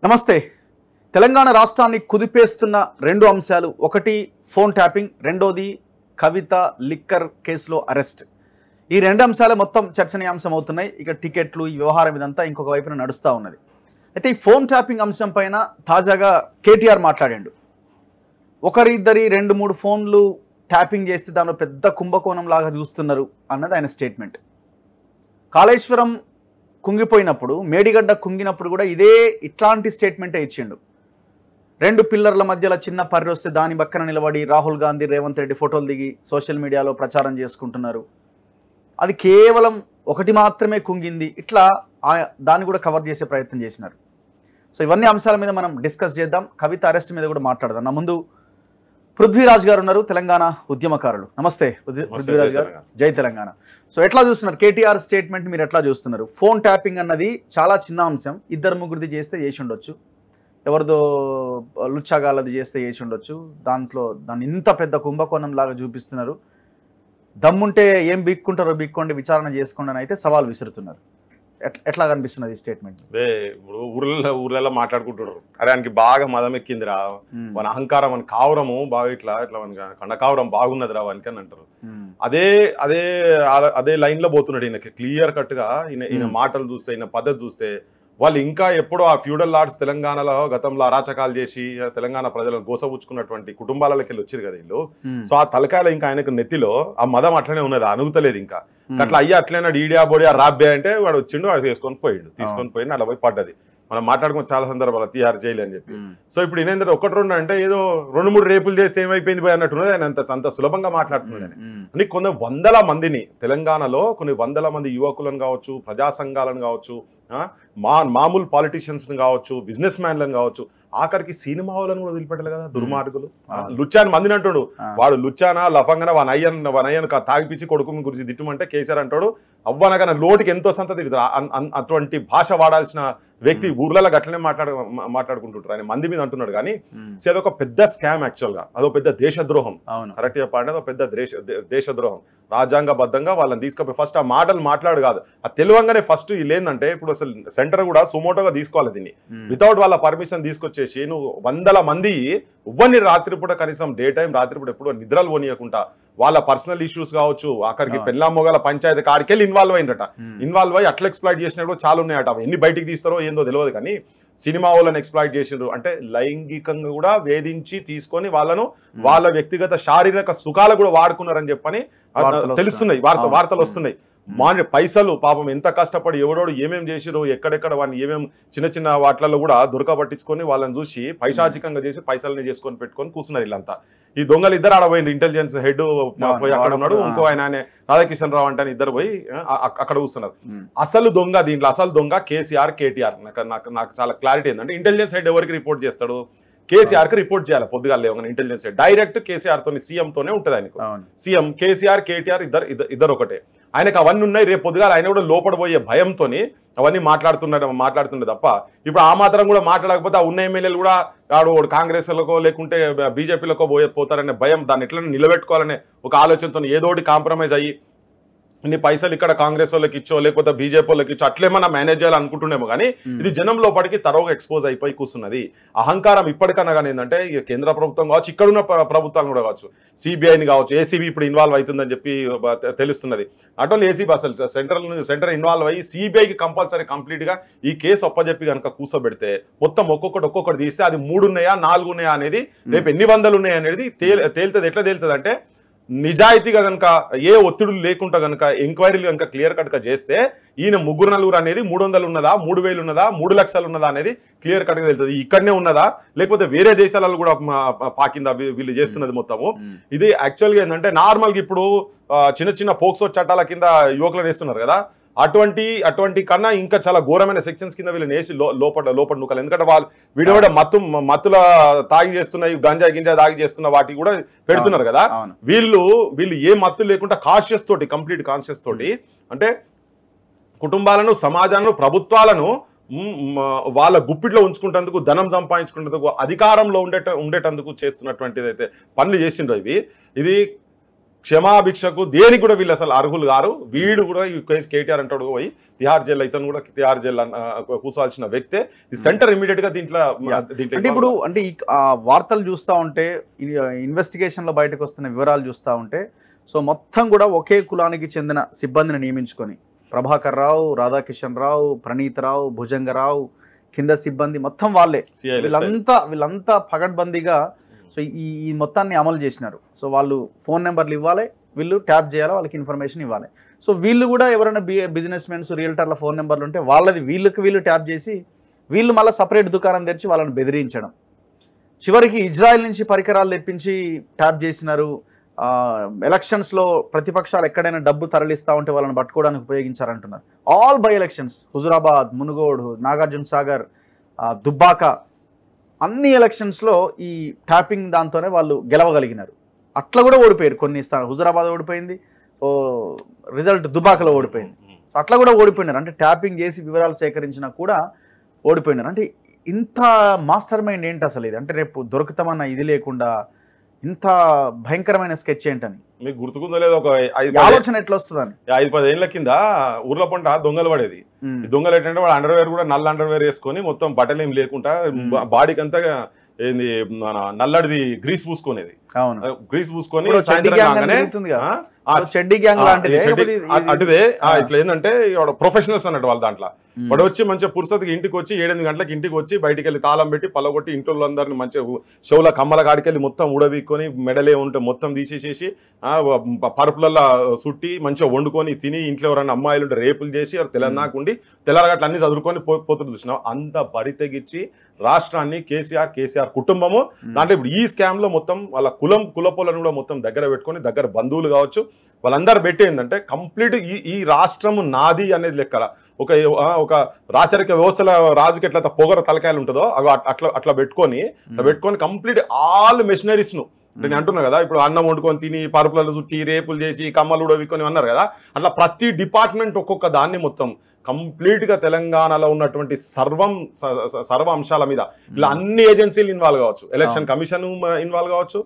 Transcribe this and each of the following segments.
నమస్తే. తెలంగాణ రాష్ట్రాన్ని కుదిపేస్తున్న రెండు అంశాలు, ఒకటి ఫోన్ ట్యాపింగ్, రెండోది కవిత లిక్కర్ కేసులో అరెస్ట్. ఈ రెండు అంశాలు మొత్తం చర్చనీయాంశం అవుతున్నాయి. ఇక టికెట్లు, ఈ వ్యవహారం ఇదంతా ఇంకొక వైపున నడుస్తూ ఉన్నది. అయితే ఈ ఫోన్ ట్యాపింగ్ అంశం పైన తాజాగా కేటీఆర్ మాట్లాడాడు. ఒకరిద్దరి 2-3 ఫోన్లు ట్యాపింగ్ చేస్తే దానిలో పెద్ద కుంభకోణం లాగా చూస్తున్నారు అన్నది ఆయన స్టేట్మెంట్. కాళేశ్వరం కుంగిపోయినప్పుడు, మేడిగడ్డ కుంగినప్పుడు కూడా ఇట్లాంటి స్టేట్మెంటే ఇచ్చిండు. 2 పిల్లర్ల మధ్యలో చిన్న పర్రి వస్తే దాని పక్కన నిలబడి రాహుల్ గాంధీ, రేవంత్ రెడ్డి ఫోటోలు దిగి సోషల్ మీడియాలో ప్రచారం చేసుకుంటున్నారు. అది కేవలం ఒకటి మాత్రమే కుంగింది, ఇట్లా దాన్ని కూడా కవర్ చేసే ప్రయత్నం చేసినారు. సో ఇవన్నీ అంశాల మీద మనం డిస్కస్ చేద్దాం. కవిత అరెస్ట్ మీద కూడా మాట్లాడదాం. నా ముందు పృథ్వీరాజ్ గారు ఉన్నారు, తెలంగాణ ఉద్యమకారులు. నమస్తే పృథ్వీరాజ్ గారు, జై తెలంగాణ. సో ఎట్లా చూస్తున్నారు కేటీఆర్ స్టేట్మెంట్, మీరు ఎట్లా చూస్తున్నారు? ఫోన్ ట్యాపింగ్ అన్నది చాలా చిన్న అంశం, 2-3 చేస్తే చేసి ఉండొచ్చు, ఎవరిదో లుచ్చాగాలది చేస్తే చేసి ఉండొచ్చు. దాన్ని ఇంత పెద్ద కుంభకోణం లాగా చూపిస్తున్నారు. దమ్ముంటే ఏం బీక్కుంటారో బీక్కోండి, విచారణ చేసుకోండి అని అయితే సవాల్ విసురుతున్నారు. ఎట్లా కనిపిస్తున్నది ఈ స్టేట్మెంట్? ఇప్పుడు ఊర్లలో మాట్లాడుకుంటున్నారు, అరే ఆయనకి బాగా మదం ఎక్కిందిరా, మన అహంకారం, మన కావరము బాగా ఇట్లా కండకావరం బాగున్నదిరా వానికి అని అంటారు. అదే అదే అదే లైన్ లో పోతున్నాడు ఈయనకి. క్లియర్ కట్ గా ఈయన మాటలు చూస్తే, ఈయన పద్ధతి చూస్తే, వాళ్ళు ఇంకా ఎప్పుడో ఆ ఫ్యూడల్ లార్డ్స్ తెలంగాణలో గతంలో అరాచకాలు చేసి తెలంగాణ ప్రజలను గోసపుచ్చుకున్నటువంటి కుటుంబాలకి వెళ్ళి వచ్చారు కదా వీళ్ళు. సో ఆ తలకాయలు ఇంకా ఆయనకు నెత్తిలో ఆ మదం అట్లనే ఉన్నది, అనుగుతలేదు ఇంకా. అట్లా అయ్యా అట్లనే ఈడియా బోడియా రాబ్బే అంటే వాడు వచ్చిండు, వాడు తీసుకొని పోయిండు, అలా పోయి పడ్డది. మనం మాట్లాడుకున్న చాలా సందర్భాలు తీహార్ జైలు అని చెప్పి. సో ఇప్పుడు ఈయన 1-2 అంటే ఏదో 2-3 రేపులు చేస్తే ఏమైపోయింది పోయి అన్నట్టున్నది. ఆయన అంత సులభంగా మాట్లాడుతున్నాడు. అని కొన్ని వందల మందిని తెలంగాణలో, కొన్ని వందల మంది యువకులను కావచ్చు, ప్రజా సంఘాలను కావచ్చు, మామూలు పాలిటీషియన్స్ కావచ్చు, బిజినెస్ మ్యాన్లను కావచ్చు, ఆఖరికి సినిమా వాళ్ళని కూడా వదిలిపెట్టాలి కదా దుర్మార్గులు. లుచ్చాని మందిని అంటాడు, వాడు లుచ్చానా లఫంగాన వనయ్యను తాగిపిచ్చి కొడుకుని గురించి తిట్టమంటే కేసీఆర్ అంటాడు అవ్వనగానే లోటుకి ఎంతో సంత తిరుగుతారు. అటువంటి భాష వాడాల్సిన వ్యక్తి ఊర్లలో గట్లనే మాట్లాడుకుంటుంటారు. ఆయన మంది మీద అంటున్నాడు. కానీ అదొక పెద్ద స్కామ్, యాక్చువల్ గా అదొక పెద్ద దేశద్రోహం. కరెక్ట్ చెప్పాలంటే అదొక పెద్ద దేశద్రోహం. రాజ్యాంగబద్ధంగా వాళ్ళని తీసుకుపోయి ఫస్ట్ ఆ మాటలు మాట్లాడు కాదు, ఆ తెలివంగానే ఫస్ట్ వీళ్ళేందంటే, ఇప్పుడు అసలు సెంటర్ కూడా సుమోటోగా తీసుకోవాలి దీన్ని, వితౌట్ వాళ్ళ పర్మిషన్ తీసుకొచ్చేసి నువ్వు వందల మంది ఇవ్వని రాత్రిపూట, కనీసం డే టైం రాత్రిపూట ఎప్పుడు నిద్రలు పోనీయకుండా వాళ్ళ పర్సనల్ ఇష్యూస్ కావచ్చు, ఆఖరికి పెళ్ళాం మొగల పంచాయతీ కాడికెళ్ళి ఇన్వాల్వ్ అయిందట. ఇన్వాల్వ్ అయ్యి అట్లా ఎక్స్ప్లాయిట్ చేసినప్పుడు చాలా ఉన్నాయట. ఎన్ని బయటికి తీస్తారో ఏందో తెలియదు, కానీ సినిమా వాళ్ళని ఎక్స్ప్లాయిట్ చేసిండ్రు. అంటే లైంగికంగా కూడా వేధించి తీసుకొని వాళ్ళను వాళ్ళ వ్యక్తిగత శారీరక సుఖాలు కూడా వాడుకున్నారని చెప్పని తెలుస్తున్నాయి, వార్తలు వస్తున్నాయి. పైసలు పాపం ఎంత కష్టపడి ఎవడోడు ఏమేం చేసిరో, ఎక్కడెక్కడ వాడిని ఏమేం చిన్న వాటిలలో కూడా దొరకబట్టించుకొని వాళ్ళని చూసి పైశాచికంగా చేసి పైసలని చేసుకొని పెట్టుకొని కూర్చున్నారు వీళ్ళంతా. ఈ దొంగలు ఇద్దరు ఆడపోయింది, ఇంటెలిజెన్స్ హెడ్ పోయి అక్కడ ఉన్నాడు, ఇంకో ఆయన రాధాకిషన్ రావు అంటే ఇద్దరు పోయి అక్కడ కూర్చున్నారు. అసలు దొంగ దీంట్లో, అసలు దొంగ కేసీఆర్, కేటీఆర్. నాకు చాలా క్లారిటీ ఏంటంటే, ఇంటెలిజెన్స్ హెడ్ ఎవరికి రిపోర్ట్ చేస్తాడు? కేసీఆర్ కి రిపోర్ట్ చేయాలి పొద్దుగాల లేవగానే. ఇంటెలిజెన్స్ హెడ్ డైరెక్ట్ కేసీఆర్ తోని, సీఎం తోనే ఉంటుంది ఆయనకు. సీఎం, కేసీఆర్, కేటీఆర్ ఇద్దరు ఒకటే. ఆయనకు అవన్నీ ఉన్నాయి. రేపు పొద్దుగాల ఆయన కూడా లోపడబోయే భయంతో అవన్నీ మాట్లాడుతుండే తప్ప, ఇప్పుడు ఆ మాత్రం కూడా మాట్లాడకపోతే ఆ ఉన్న ఎమ్మెల్యేలు కూడా వాడు కాంగ్రెస్లకో లేకుంటే బీజేపీలకో పోతారనే భయం, దాన్ని ఎట్లా నిలబెట్టుకోవాలనే ఒక ఆలోచనతో ఏదోటి కాంప్రమైజ్ అయ్యి ఇన్ని పైసలు ఇక్కడ కాంగ్రెస్ వాళ్ళకి ఇచ్చో లేకపోతే బీజేపీ వాళ్ళకి ఇచ్చో అట్లేమన్నా మేనేజ్ చేయాలనుకుంటున్నామో, కానీ ఇది జనం లోపలికి తరోగా ఎక్స్పోజ్ అయిపోయి కూర్చున్నది. అహంకారం ఇప్పటికన్నా కానీ ఏంటంటే, కేంద్ర ప్రభుత్వం కావచ్చు, ఇక్కడున్న ప్రభుత్వాలు కూడా కావచ్చు, సిబిఐని కావచ్చు, ఏసీబీ ఇప్పుడు ఇన్వాల్వ్ అవుతుందని చెప్పి తెలుస్తున్నది. అటు ఏసీబీ అసలు సెంటర్ ఇన్వాల్వ్ అయ్యి సిబిఐకి కంపల్సరీ కంప్లీట్ గా ఈ కేసు ఒప్పజెప్పి కనుక కూర్చోబెడితే మొత్తం ఒక్కొక్కటి తీస్తే అది 3 ఉన్నాయా 4 ఉన్నాయా అనేది, రేపు ఎన్ని వందలు ఉన్నాయా అనేది తేలుతుంది. ఎట్లా తేలుతుంది అంటే, నిజాయితీగా కనుక ఏ ఒత్తిడులు లేకుండా కనుక ఎంక్వైరీలు కనుక క్లియర్ కట్ గా చేస్తే ఈయన 3-4 అనేది 300 ఉన్నదా, 3000 ఉన్నదా, 3 లక్షలు ఉన్నదా అనేది క్లియర్ కట్ గా తెలుస్తుంది. ఇక్కడనే ఉన్నదా లేకపోతే వేరే దేశాలలో కూడా పాకిందా వీళ్ళు చేస్తున్నది మొత్తము. ఇది యాక్చువల్ గా ఏంటంటే, నార్మల్ గా ఇప్పుడు చిన్న పోక్సో చట్టాల కింద యువకులను వేస్తున్నారు కదా, అటువంటి కన్నా ఇంకా చాలా ఘోరమైన సెక్షన్స్ కింద వీళ్ళని వేసి లోపల నూకలు. ఎందుకంటే వీడియో కూడా మత్తుల తాగి చేస్తున్నాయి, గంజా తాగి చేస్తున్న వాటికి కూడా పెడుతున్నారు కదా. వీళ్ళు ఏ మత్తు లేకుండా కంప్లీట్ కాన్షియస్ తోటి, అంటే కుటుంబాలను, సమాజాలను, ప్రభుత్వాలను వాళ్ళ గుప్పిట్లో ఉంచుకుంటేందుకు, ధనం సంపాదించుకునేందుకు, అధికారంలో ఉండేటందుకు చేస్తున్నటువంటిది అయితే పనులు చేసిండ్రు. ఇది క్షమాభిక్షకు దేనికి కూడా వీళ్ళు అసలు అర్హులు గారు. వీడు కూడా ఈ కేటీఆర్ అంటాడు పోయి తిహార్ జైలు ఇతను కూడా తిహార్ జైలు కూర్చోవాల్సిన వ్యక్తే. ఈ సెంటర్ ఇమీడియట్ గా దీంట్లో అంటే ఇప్పుడు అంటే ఈ వార్తలు చూస్తూ ఉంటే ఇన్వెస్టిగేషన్లో బయటకు వస్తున్న వివరాలు చూస్తూ ఉంటే సో మొత్తం కూడా ఒకే కులానికి చెందిన సిబ్బందిని నియమించుకొని ప్రభాకర్ రావు, రాధాకిషన్ రావు, ప్రణీత్ రావు, భుజంగరావు కింద సిబ్బంది మొత్తం వాళ్ళే, వీళ్ళంతా పగడ్బందీగా సో ఈ మొత్తాన్ని అమలు చేసినారు. సో వాళ్ళు ఫోన్ నెంబర్లు ఇవ్వాలి, వీళ్ళు ట్యాప్ చేయాలి, వాళ్ళకి ఇన్ఫర్మేషన్ ఇవ్వాలి. సో వీళ్ళు కూడా ఎవరైనా బిజినెస్ మెన్స్ రియల్టర్ల ఫోన్ నెంబర్లు ఉంటే వాళ్ళది వీళ్ళు ట్యాప్ చేసి వీళ్ళు మళ్ళీ సపరేట్ దుకాణం తెరిచి వాళ్ళని బెదిరించడం. చివరికి ఇజ్రాయెల్ నుంచి పరికరాలు తెప్పించి ట్యాప్ చేసినారు. ఎలక్షన్స్లో ప్రతిపక్షాలు ఎక్కడైనా డబ్బు తరలిస్తూ ఉంటే వాళ్ళని పట్టుకోవడానికి ఉపయోగించారంటున్నారు. All by elections, Huzurabad, Munugode, Nagarjuna Sagar, Dubbaka అన్ని ఎలక్షన్స్లో ఈ ట్యాపింగ్ దాంతోనే వాళ్ళు గెలవగలిగినారు. అట్లా కూడా ఓడిపోయారు కొన్ని స్థానాలు. హుజురాబాద్ ఓడిపోయింది, ఓ రిజల్ట్ దుబ్బాకలో ఓడిపోయింది. సో అట్లా కూడా ఓడిపోయినారు. అంటే ట్యాపింగ్ చేసి వివరాలు సేకరించినా కూడా ఓడిపోయినారు. అంటే ఇంత మాస్టర్ మైండ్ ఏంటి అసలు ఇది? అంటే రేపు దొరుకుతామన్న ఇది లేకుండా ఇంత భయంకరమైన స్కెచ్ ఏంటని మీకు గుర్తుకుందో లేదో ఒక ఆలోచన ఎట్లా వస్తుందని 5-10 ఏళ్ల కింద ఊర్ల పంట దొంగలు పడేది. దొంగలు ఏంటంటే వాడు అండర్వేర్ కూడా నల్ల అండర్వేర్ వేసుకొని మొత్తం బట్టలు ఏం లేకుండా బాడీకి అంతా ఏంది నల్లడిది గ్రీస్ పూసుకునేది. గ్రీస్ పూసుకొని అటుదే ఇట్లా ఏంటంటే ప్రొఫెషనల్స్ అన్నట్టు వాళ్ళ దాంట్లో వాడు వచ్చి మంచిగా పురుసతికి ఇంటికి వచ్చి 7-8 గంటలకు ఇంటికి వచ్చి బయటికి వెళ్ళి తాళం పెట్టి పల్లగొట్టి ఇంట్లో అందరిని మంచిగా షోల కమ్మల కాడికెళ్ళి మొత్తం ఊడబీక్కొని మెడలే ఉంటే మొత్తం తీసేసేసి పరుపులలో సుట్టి మంచిగా వండుకొని తిని ఇంట్లో ఎవరైనా అమ్మాయిలు ఉంటే రేపులు చేసి తెలంగాణకుండి తెల్లరగట్లు అన్ని చదువుకొని పోతులు చూసినాం. అంత బరితెగిచ్చి రాష్ట్రాన్ని కేసీఆర్ కుటుంబము దాంట్లో ఇప్పుడు ఈ స్కామ్ లో మొత్తం వాళ్ళ కులపోలను కూడా మొత్తం దగ్గర పెట్టుకొని దగ్గర బంధువులు కావచ్చు వాళ్ళందరూ పెట్టేందంటే కంప్లీట్ ఈ రాష్ట్రము నాది అనేది లెక్క. ఒక రాచరిక వ్యవస్థల రాజుకి ఎట్లా పొగర తలకాయలు ఉంటుందో అట్లా పెట్టుకొని కంప్లీట్ ఆల్ మెషినరీస్ ను నేను అంటున్నా కదా, ఇప్పుడు అన్నం వండుకొని తిని పరుపులలో చుట్టి రేపులు చేసి కమ్మలు ఉడవికొని అన్నారు కదా, అట్లా ప్రతి డిపార్ట్మెంట్ ఒక్కొక్క దాన్ని మొత్తం కంప్లీట్ గా తెలంగాణలో ఉన్నటువంటి సర్వ అంశాల మీద ఇలా అన్ని ఏజెన్సీలు ఇన్వాల్వ్ కావచ్చు, ఎలక్షన్ కమిషన్ ఇన్వాల్వ్ కావచ్చు,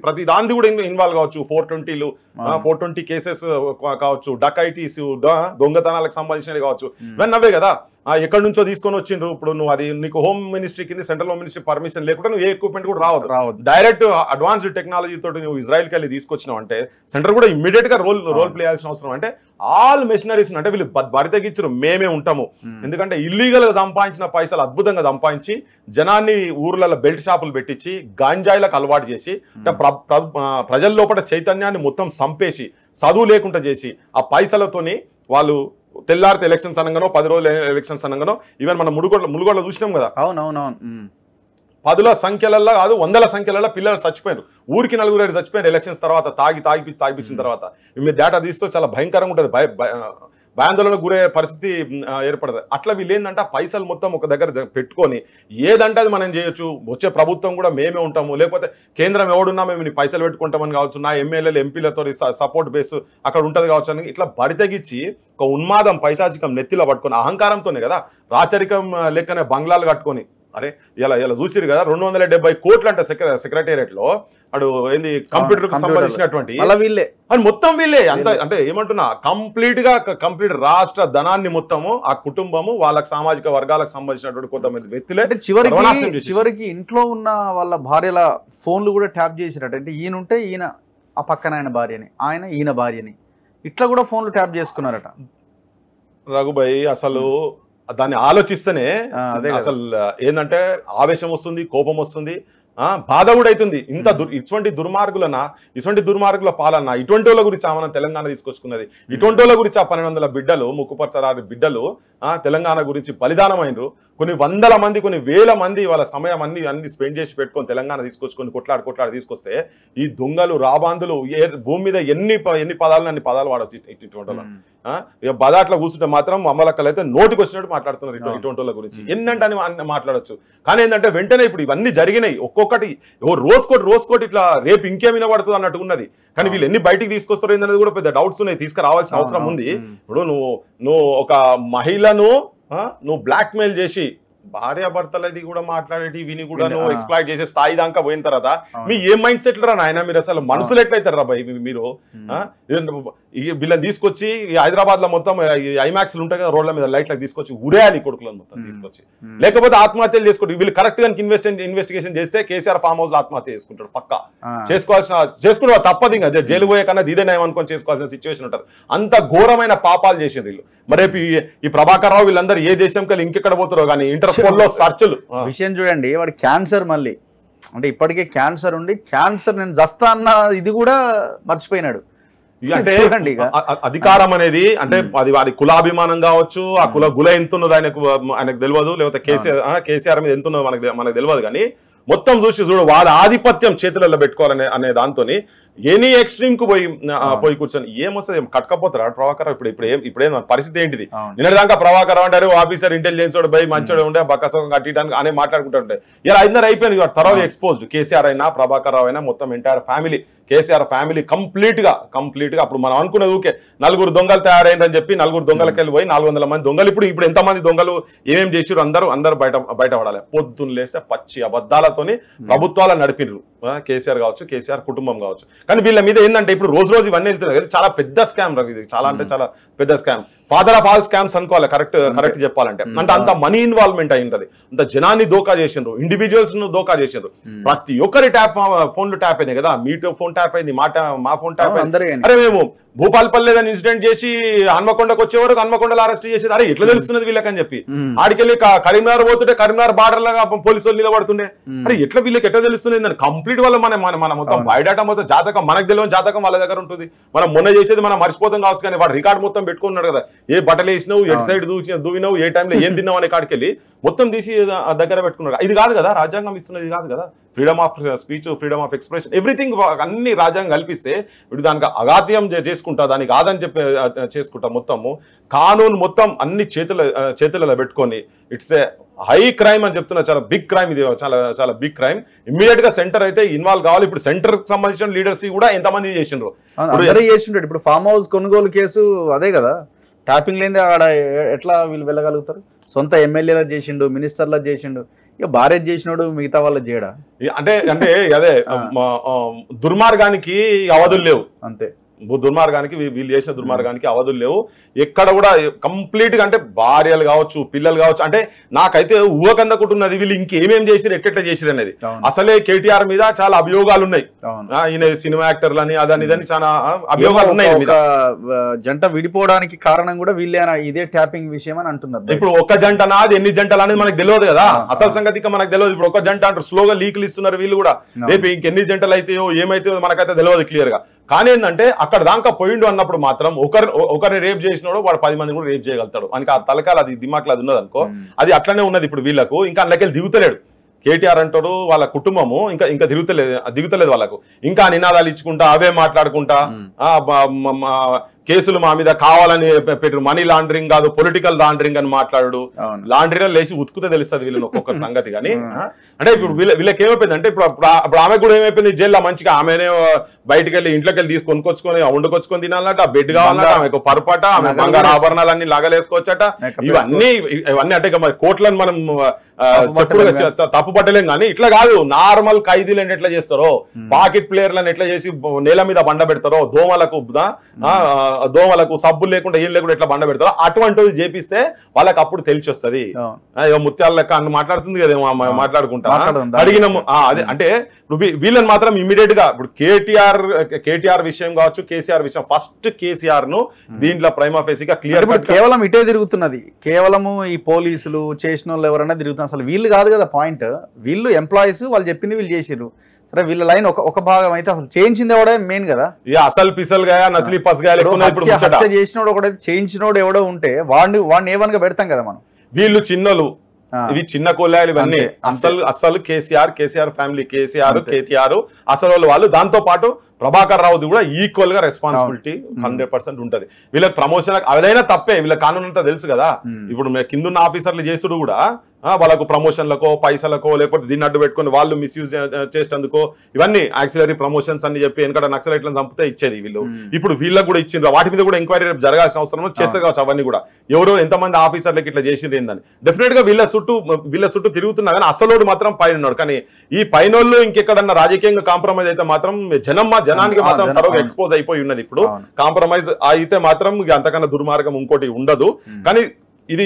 ప్రతి దాన్ని కూడా ఇన్వాల్వ్ కావచ్చు, 420 కేసెస్ కావచ్చు, డకైటీస్ దొంగతనాలకు సంబంధించినవి కావచ్చు, ఇవన్నీ అవే కదా. ఎక్కడి నుంచో తీసుకొని వచ్చిండ్రు. ఇప్పుడు నువ్వు అది నీకు హోమ్ మినిస్ట్రీ కింద సెంట్రల్ హోమ్ మినిస్ట్రీ పర్మిషన్ లేకుండా నువ్వు ఏ ఎక్విప్మెంట్ కూడా రావద్దు. డైరెక్ట్ అడ్వాన్స్డ్ టెక్నాలజీ తోటి నువ్వు ఇజ్రాయెల్కి వెళ్ళి తీసుకొచ్చినావు అంటే సెంటర్ కూడా ఇమ్మీడియట్ గా రోల్ ప్లే చేయాల్సిన అవసరం. అంటే ఆల్ మెషినరీస్ అంటే వీళ్ళు బరితెగించరు, మేమే ఉంటాము. ఎందుకంటే ఇల్లీగల్ గా సంపాదించిన పైసలు అద్భుతంగా సంపాదించి జనాన్ని ఊర్లలో బెల్ట్ షాపులు పెట్టించి గాంజాయిలకు అలవాటు చేసి ప్రజల లోపల చైతన్యాన్ని మొత్తం సంపేసి చదువు లేకుండా చేసి ఆ పైసలతోని వాళ్ళు తెల్లారితే ఎలక్షన్స్ అనగానో 10 రోజులు ఎలక్షన్స్ అనగానో ఈవెన్ మనం ములుగోడ్లో చూసినాం కదా. అవునవునవును, 10ల సంఖ్యలలో కాదు 100ల సంఖ్యలలో పిల్లలు చచ్చిపోయారు. ఊరికి 4 చచ్చిపోయారు ఎలక్షన్స్ తర్వాత తాగిపించిన తర్వాత. మీరు డేటా తీస్తే చాలా భయంకరంగా ఉంటుంది, భయాందోళనకు గురే పరిస్థితి ఏర్పడుతుంది. అట్లా వీళ్ళు ఏంటంటే పైసలు మొత్తం ఒక దగ్గర పెట్టుకొని ఏదంటే అది మనం చేయొచ్చు, వచ్చే ప్రభుత్వం కూడా మేమే ఉంటాము, లేకపోతే కేంద్రం ఎవడున్నా మేము నీ పైసలు పెట్టుకుంటామని కావచ్చు, నా ఎమ్మెల్యేలు ఎంపీలతో సపోర్ట్ బేస్ అక్కడ ఉంటుంది కావచ్చు అని ఇట్లా బరితెగించి ఒక ఉన్మాదం పైశాచికం నెత్తిలో పట్టుకొని అహంకారంతోనే కదా రాచరికం లెక్కనే బంగ్లాలు కట్టుకొని. అరే ఇలా చూసిరు కదా 270 కోట్లు అంటే సెక్రటేరియట్ లో అడు ఏంది కంప్యూటర్ కు సంబంధించినటువంటి అని మొత్తం వీళ్ళే అంత. అంటే ఏమంటున్నా కంప్లీట్ రాష్ట్ర ధనాన్ని మొత్తము ఆ కుటుంబము వాళ్ళకి సామాజిక వర్గాలకు సంబంధించినటువంటి కొంతమంది వ్యక్తులే చివరికి ఇంట్లో ఉన్న వాళ్ళ భార్యల ఫోన్లు కూడా ట్యాప్ చేసినట్టు. అంటే ఈయనుంటే ఈయన ఆ పక్కన ఆయన భార్యని, ఈయన భార్యని ఇట్లా కూడా ఫోన్లు ట్యాప్ చేసుకున్నారట. రఘుబాయ్ అసలు దాన్ని ఆలోచిస్తేనే అసలు ఏంటంటే ఆవేశం వస్తుంది, కోపం వస్తుంది, బాధ కూడా అవుతుంది. ఇటువంటి దుర్మార్గుల పాలన ఇటువంటి వాళ్ళ గురించి మనం తెలంగాణ తీసుకొచ్చుకున్నది. ఇటువంటి వాళ్ళ గురించి ఆ 1200 బిడ్డలు ముక్కుపరచరాని బిడ్డలు తెలంగాణ గురించి బలిదానమైనరు. కొన్ని వందల మంది, కొన్ని వేల మంది వాళ్ళ సమయం అన్ని స్పెండ్ చేసి పెట్టుకొని తెలంగాణ తీసుకొచ్చుకొని కొట్లాడి తీసుకొస్తే ఈ దొంగలు రాబాందులు భూమి మీద ఎన్ని పదాలు అన్ని పదాలు వాడవచ్చు. ఇటువంటి బదాట్లా కూర్చుంటే మాత్రం అమ్మలక్కలు అయితే నోటికి వచ్చినట్టు మాట్లాడుతున్నారు ఇటువంటి వాళ్ళ గురించి ఎన్నంటే అని మాట్లాడచ్చు. కానీ ఏంటంటే వెంటనే ఇప్పుడు ఇవన్నీ జరిగినాయి, ఒక్కొక్కటి రోజుకోటి ఇట్లా రేపు ఇంకేం వినబడుతుంది అన్నట్టు ఉన్నది. కానీ వీళ్ళు ఎన్ని బయటికి తీసుకొస్తారు ఏంటనేది కూడా పెద్ద డౌట్స్ ఉన్నాయి, తీసుకురావాల్సిన అవసరం ఉంది. ఇప్పుడు నువ్వు ఒక మహిళను నువ్వు బ్లాక్ మెయిల్ చేసి భార్యాభర్తలది కూడా మాట్లాడేటి విని కూడా నువ్వు ఎక్స్ప్లాయిట్ చేసే స్థాయి దాకా పోయిన తర్వాత మీ ఏ మైండ్ సెట్ రా నాయన, మీరు అసలు మనుషులు ఎట్లయితారు రా భయ్ మీరు? వీళ్ళని తీసుకొచ్చి హైదరాబాద్ లో మొత్తం ఐమాక్స్ ఉంటాయి కదా రోడ్ల మీద లైట్లకు తీసుకొచ్చి ఉరేయాలి కొడుకులను మొత్తం తీసుకొచ్చి, లేకపోతే ఆత్మహత్యలు చేసుకుంటారు. వీళ్ళు కరెక్ట్ గా ఇన్వెస్టిగేషన్ చేస్తే కేసీఆర్ ఫామ్ హౌస్ లో ఆత్మహత్య చేసుకుంటాడు పక్కా, చేసుకుంటారు తప్పదు. ఇంకా జైలు పోయే కన్నా ఇదే నయం అనుకొని చేసుకోవాల్సిన సిచ్యువేషన్ ఉంటుంది. అంత ఘోరమైన పాపాలు చేసిండ్రు వీళ్ళు. మరి రేపు ఈ ప్రభాకర్ రావు వీళ్ళందరూ ఏ దేశం కలిసి ఇంకెక్కడ పోతారో కానీ ఇంటర్పోల్ లో సర్చ్లు. విషయం చూడండి, వాడి క్యాన్సర్ మళ్ళీ అంటే ఇప్పటికే క్యాన్సర్ ఉండి క్యాన్సర్ నేను జస్తా అన్న ఇది కూడా మర్చిపోయినాడు. అంటే అధికారం అనేది అంటే అది వారి కులాభిమానం కావచ్చు, ఆ గుల ఎంత ఉన్నదో ఆయనకు తెలియదు, లేకపోతే కేసీఆర్ మీద ఎంత ఉన్నదో మనకు తెలియదు. కానీ మొత్తం చూడు వాళ్ళ ఆధిపత్యం చేతులలో పెట్టుకోవాలనే అనే దాంతో ఎనీ ఎక్స్ట్రీమ్ కు పోయి కూర్చొని ఏమొస్తుంది, కట్టకపోతారా ప్రభాకర్? ఇప్పుడే పరిస్థితి ఏంటిది? నిన్నదాకా ప్రభాకర్ అంటారు ఆఫీసర్ ఇంటెలిజెన్స్ వాడు పోయి మంచోడు ఉండే బక్కసం కట్టడానికి అనే మాట్లాడుకుంటుంటే ఇలా ఐదున్నర అయిపోయింది. థరోలీ ఎక్స్పోజ్డ్ కేసీఆర్ అయినా ప్రభాకర్ రావు అయినా మొత్తం entire family, KCR family complete గా అప్పుడు మనం అనుకున్నది ఊకే 4 దొంగలు తయారైందని చెప్పి 4 దొంగలకి వెళ్ళి పోయి 400 మంది దొంగలు. ఇప్పుడు ఎంతమంది దొంగలు ఏమేం చేసిరు అందరూ బయటపడాలి. పొద్దున్న లేస్తే పచ్చి అబద్ధాలతోని ప్రభుత్వాలు నడిపిర్రు, కేసీఆర్ కావచ్చు, కేసీఆర్ కుటుంబం కావచ్చు. కానీ వీళ్ళ మీద ఏంటంటే ఇప్పుడు రోజు ఇవన్నీ వెళ్తున్నాయి. చాలా పెద్ద స్కామ్ ఇది, చాలా అంటే చాలా పెద్ద scam. Father of all scams అనుకోవాలి కరెక్ట్ చెప్పాలంటే. అంటే అంత మనీ ఇన్వాల్వ్మెంట్ అయింటది, అంత జనాన్ని దోకా చేసిండ్రు, ఇండివిజువల్స్ ను దోకా చేసిండ్రు. ప్రతి ఒక్కరి ఫోన్లు ట్యాప్ అయినాయి కదా. మీ ఫోన్ ట్యాప్ అయింది, మా ఫోన్ ట్యాప్ అయింది. అరే మేము భూపాలపల్లి ఏదైనా ఇన్సిడెంట్ చేసి హన్మకొండకు వచ్చే వరకు హన్మకొండలో అరెస్ట్ చేసేది. అరే ఎట్లా తెలుస్తున్నది వీళ్ళకని చెప్పి ఆడికెళ్ళి కరీంనగర్ పోతుంటే కరీంనగర్ బార్డర్ లాగా పోలీసు వాళ్ళు నిలబడుతుండే. అరే వీళ్ళకి ఎట్లా తెలుస్తుంది? కంప్లీట్ వల్ల మన మొత్తం బయోడాటా మొత్తం జాతకం మనకు తెలియని జాతకం వాళ్ళ దగ్గర ఉంటుంది. మనం మొన్న చేసేది మనం మర్చిపోతాం కావచ్చు, కానీ వాడు రికార్డ్ మొత్తం పెట్టుకున్నాడు కదా. ఏ బట్టలు వేసినావు, ఎటు సైడ్ దూవినావు, ఏ టైంలో ఏం తిన్నావు అనే కాడికెళ్ళి మొత్తం తీసి దగ్గర పెట్టుకున్నాడు. ఇది కాదు కదా రాజ్యాంగం ఇస్తున్నది, కాదు కదా. Freedom of speech, freedom of expression, everything అన్ని రాజ్యాంగం కల్పిస్తే వీడు దానికి అగాత్యం చేసుకుంటా, దానికి కాదని చెప్పి చేసుకుంటా. మొత్తము కానూన్ మొత్తం అన్ని చేతులలో పెట్టుకొని ఇట్స్ ఏ హై క్రైమ్ అని చెప్తున్నా. చాలా బిగ్ క్రైమ్ ఇది, చాలా బిగ్ క్రైమ్. ఇమ్మీడియట్ గా సెంటర్ అయితే ఇన్వాల్వ్ కావాలి. ఇప్పుడు సెంటర్ కి సంబంధించిన లీడర్స్ కూడా ఎంతమంది చేసిండ్రు. ఇప్పుడు ఫామ్ హౌస్ కొనుగోలు కేసు అదే కదా, ట్యాపింగ్ లేని ఆడ ఎట్లా వీళ్ళు వెళ్ళగలుగుతారు? సొంత ఎమ్మెల్యేలా చేసిండు, మినిస్టర్లా చేసిండు, ఇక భార్య చేసినాడు మిగతా వాళ్ళ చేయడా? అంటే అదే దుర్మార్గానికి అవధులు లేవు. అంతే, దుర్మార్గానికి వీళ్ళు చేసిన దుర్మార్గానికి అవధులు లేవు ఎక్కడ కూడా. కంప్లీట్ గా అంటే భార్యలు కావచ్చు, పిల్లలు కావచ్చు. అంటే నాకైతే ఊహకందకుంటున్నది వీళ్ళు ఇంకేమేం చేసిరు, ఎట్లా చేసిరు అనేది. అసలే కేటీఆర్ మీద చాలా అభియోగాలు ఉన్నాయి. ఈయన సినిమా యాక్టర్లని అదని ఇదని చాలా అభియోగాలు ఉన్నాయి. జంట విడిపోవడానికి కారణం కూడా వీళ్ళేనా ఇదే ట్యాపింగ్ విషయం అని అంటున్నారు. ఇప్పుడు ఒక జంటనా అది ఎన్ని జంటలు అనేది మనకు తెలియదు కదా. అసలు సంగతి మనకు తెలియదు. ఇప్పుడు ఒక జంట అంటారు, స్లోగా లీకులు ఇస్తున్నారు వీళ్ళు కూడా. రేపు ఇంకెన్ని జంటలు అయితాయో ఏమైతే మనకైతే తెలియదు క్లియర్ గా. కానీ ఏంటంటే అక్కడ దాకా పోయిండు అన్నప్పుడు మాత్రం ఒకరిని రేప్ చేసినాడు వాడు 10 మందిని కూడా రేప్ చేయగలుగుతాడు. మనకి ఆ తలకాలు అది దిమాక్లు అది ఉన్నది అనుకో, అది అట్లనే ఉన్నది ఇప్పుడు వీళ్ళకు. ఇంకా అందులోకి దిగుతలేడు కేటీఆర్ అంటాడు, వాళ్ళ కుటుంబము ఇంకా దిగుతలేదు వాళ్ళకు. ఇంకా నినాదాలు ఇచ్చుకుంటా, అవే మాట్లాడుకుంటా, కేసులు మా మీద కావాలని పెట్టారు, మనీ లాండరింగ్ కాదు పొలిటికల్ లాండరింగ్ అని మాట్లాడు. లాండరింగ్ లేచి ఉతుకుతే తెలుస్తుంది వీళ్ళని ఒక్కొక్క సంగతి. కానీ అంటే ఇప్పుడు వీళ్ళకి ఏమైపోయింది అంటే ఇప్పుడు ఆమె కూడా ఏమైపోయింది, జైల్లో మంచిగా ఆమెనే బయటకు వెళ్ళి ఇంట్లోకి వెళ్ళి తీసుకొనుకొచ్చుకొని వండుకొచ్చుకొని తినాలట, బెడ్ కావాలట, ఆమెకు పరుపట, ఆమె బంగారు ఆభరణాలన్నీ లాగలేసుకోవచ్చట. ఇవన్నీ అంటే మరి కోట్లను మనం తప్పు పట్టలేం. కానీ ఇట్లా కాదు, నార్మల్ ఖైదీలను ఎట్లా చేస్తారో, పాకెట్ ప్లేయర్లను ఎట్లా చేసి నేల మీద బండ పెడతారో, దోమలకు సబ్బులు లేకుండా ఏం లేకుండా ఎట్లా బండ పెడతారో అటువంటిది చేపిస్తే వాళ్ళకి అప్పుడు తెలిసి వస్తుంది. ముత్యాల లెక్క అని మాట్లాడుతుంది కదా, మాట్లాడుకుంటా అడిగినాము. అదే అంటే వీళ్ళని మాత్రం ఇమీడియట్ గా ఇప్పుడు కేటీఆర్ విషయం కావచ్చు, కేసీఆర్ విషయం, ఫస్ట్ కేసీఆర్ ను దీంట్లో ప్రైమా ఫేసీగా క్లియర్. కేవలం ఇటే తిరుగుతున్నది, కేవలము ఈ పోలీసులు చేసిన వాళ్ళు ఎవరైనా తిరుగుతున్నారు. అసలు వీళ్ళు కాదు కదా పాయింట్, వీళ్ళు ఎంప్లాయీస్, వాళ్ళు చెప్పింది వీళ్ళు చేసిర్రు. సరే వీళ్ళ లైన్ ఒక భాగం అయితే అసలు చేయించింది ఎవడో మెయిన్ కదా. అసలు పిసలుగా నసిలి పసగా చేసినోడు ఒకడైతే చేయించినోడు ఎవడో ఉంటే వాడిని ఏవనగా పెడతాం కదా మనం. వీళ్ళు చిన్నలు, ఇవి చిన్న కొల్లాయలు ఇవన్నీ. అసలు కేసీఆర్ ఫ్యామిలీ, కేటీఆర్ అసలు వాళ్ళు. దాంతో పాటు ప్రభాకర్ రావుది కూడా ఈక్వల్ గా రెస్పాన్సిబిలిటీ 100% ఉంటది. వీళ్ళకి ప్రమోషన్ అదైనా తప్పే, వీళ్ళ కానూన్ అంతా తెలుసు కదా. ఇప్పుడు కిందున్న ఆఫీసర్లు చేసుడు కూడా వాళ్ళకు ప్రమోషన్లకో పైసలకో లేకపోతే దీన్ని అడ్డు పెట్టుకొని వాళ్ళు మిస్యూజ్ చేసేందుకో ఇవన్నీ యాక్సిలరీ ప్రమోషన్స్ అని చెప్పి ఎందుకంటే నక్సలైట్లను చంపితే ఇచ్చేది వీళ్ళు ఇప్పుడు వీళ్ళకి కూడా ఇచ్చిండ్రు వాటి మీద కూడా ఎంక్వైరీ రేపు జరగాల్సిన అవసరం చేస్తారు కావచ్చు అవన్నీ కూడా ఎవరో ఎంతమంది ఆఫీసర్లకి ఇట్లా చేసిండ్రు ఏందని డెఫినెట్ గా వీళ్ళ చుట్టూ తిరుగుతున్నా కానీ అసలు మాత్రం పైన ఉన్నాడు కానీ ఈ పైనోళ్ళు ఇంకెక్కడన్నా రాజకీయంగా కాంప్రమైజ్ అయితే మాత్రం జనానికి మాత్రం తరగా ఎక్స్పోజ్ అయిపోయి ఉన్నది ఇప్పుడు కాంప్రమైజ్ అయితే మాత్రం అంతకన్నా దుర్మార్గం ఇంకోటి ఉండదు కానీ ఇది